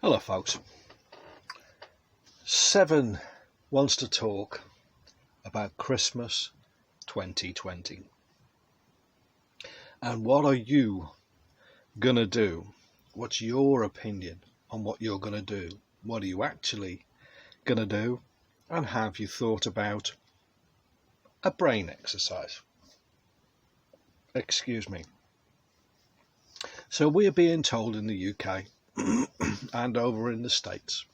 Hello folks. Seven wants to talk about Christmas 2020 and what are you gonna do? What's your opinion on what you're gonna do? What are you actually gonna do? And have you thought about a brain exercise? Excuse me. So we're being told in the UK and over in the States,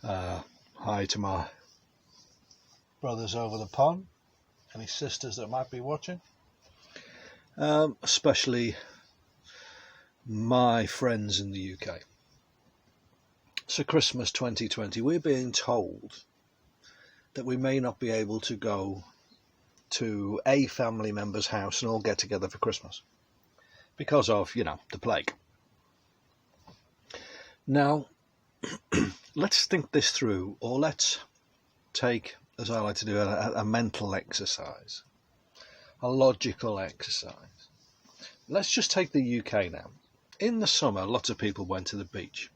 hi to my brothers over the pond, any sisters that might be watching, especially my friends in the UK. So Christmas 2020, we're being told that we may not be able to go to a family member's house and all get together for Christmas because of, the plague. Now, let's think this through, or let's take, as I like to do, a mental exercise, a logical exercise. Let's just take the UK now. In the summer, lots of people went to the beach,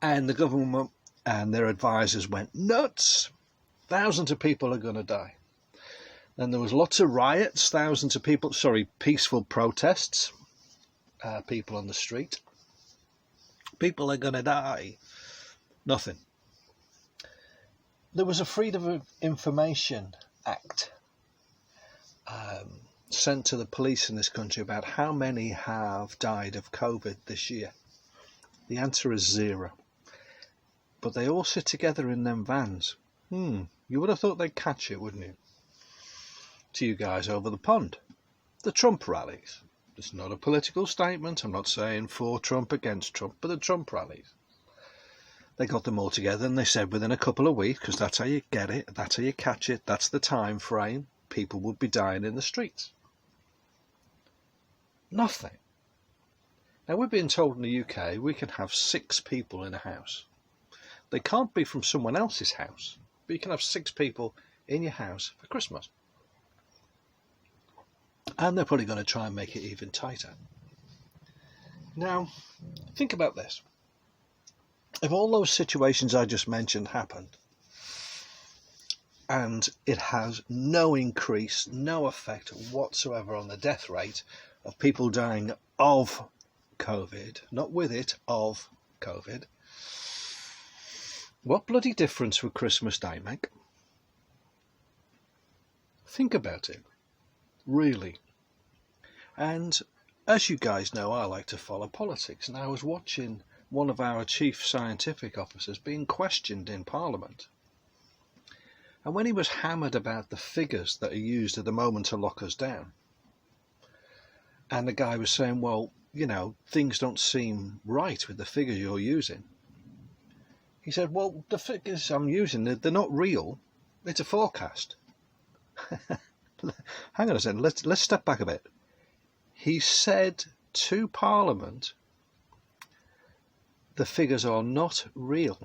and the government and their advisors went nuts. Thousands of people are going to die. Then there was lots of riots, thousands of people, peaceful protests, people on the street. People are going to die. Nothing. There was a Freedom of Information Act sent to the police in this country about how many have died of COVID this year. The answer is 0. But they all sit together in them vans. You would have thought they'd catch it, wouldn't you? To you guys over the pond. The Trump rallies. It's not a political statement. I'm not saying for Trump, against Trump, but the Trump rallies. They got them all together and they said within a couple of weeks, because that's how you get it, that's how you catch it, that's the time frame, people would be dying in the streets. Nothing. Now we're being told in the UK we can have 6 people in a house. They can't be from someone else's house, but you can have 6 people in your house for Christmas. And they're probably going to try and make it even tighter. Now, think about this. If all those situations I just mentioned happened, and it has no increase, no effect whatsoever on the death rate of people dying of COVID, not with it, of COVID, what bloody difference would Christmas Day make? Think about it. Really. And as you guys know, I like to follow politics, and I was watching one of our chief scientific officers being questioned in Parliament. And when he was hammered about the figures that are used at the moment to lock us down, and the guy was saying, well, things don't seem right with the figures you're using. He said, well, the figures I'm using, they're not real. It's a forecast. Hang on a second, let's step back a bit. He said to Parliament, the figures are not real.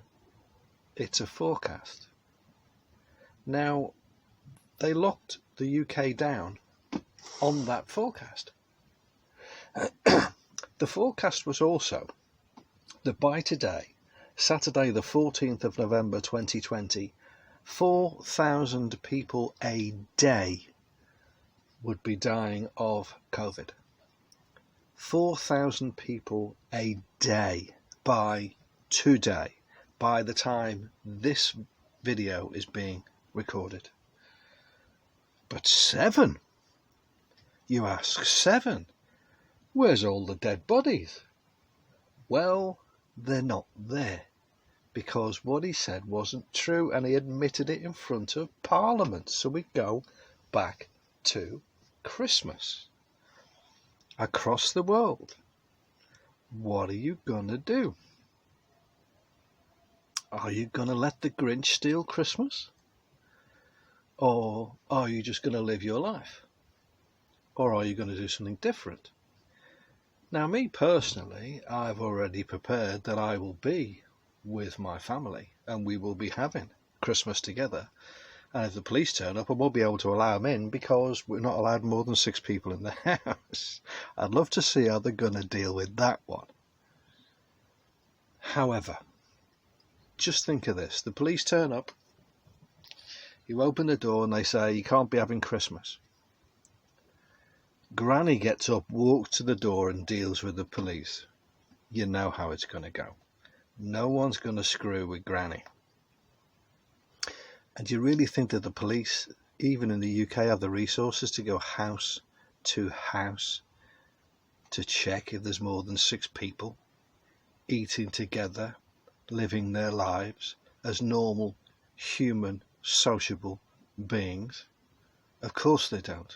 It's a forecast. Now, they locked the UK down on that forecast. The forecast was also that by today, Saturday the 14th of November 2020, 4,000 people a day would be dying of COVID. 4,000 people a day by today, by the time this video is being recorded. But 7? You ask, 7? Where's all the dead bodies? Well, they're not there, because what he said wasn't true, and he admitted it in front of Parliament. So we go back to Christmas. Across the world, what are you gonna do? Are you gonna let the Grinch steal Christmas? Or are you just gonna live your life? Or are you gonna do something different? Now, me personally, I've already prepared that I will be with my family and we will be having Christmas together. And if the police turn up, I won't be able to allow them in because we're not allowed more than 6 people in the house. I'd love to see how they're going to deal with that one. However, just think of this. The police turn up, you open the door and they say you can't be having Christmas. Granny gets up, walks to the door and deals with the police. You know how it's going to go. No one's going to screw with Granny. And you really think that the police, even in the UK, have the resources to go house to house to check if there's more than 6 people eating together, living their lives as normal, human, sociable beings? Of course they don't.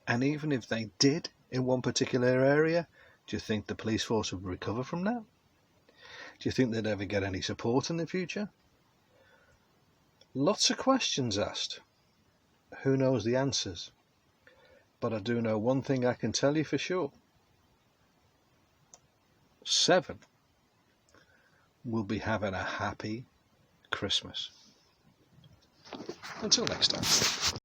And even if they did in one particular area, do you think the police force would recover from that? Do you think they'd ever get any support in the future? Lots of questions asked. Who knows the answers? But I do know one thing I can tell you for sure. 7 will be having a happy Christmas. Until next time.